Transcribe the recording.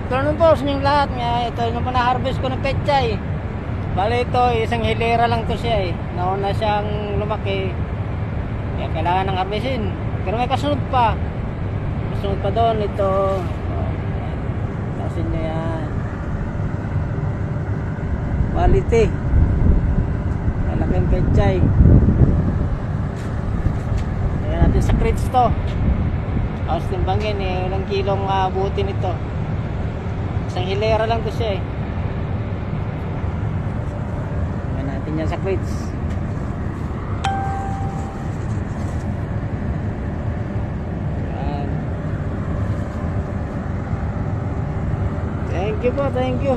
afternoon po sa inyong lahat. Ito yung na-harvest ko ng pechay. Bale ito, isang hilera lang to siya eh. Nauna siyang lumaki. Kaya kailangan ng harvestin. Pero may kasunod pa. Kasunod pa doon ito. Tasin nyo yan. Quality. Malaking pechay. Kaya natin sa crates to. Tapos timbangin eh, ilang kilong buti nito. Isang hilera lang to siya eh. Ayan natin yan sa crates. Ayan. Thank you po, thank you.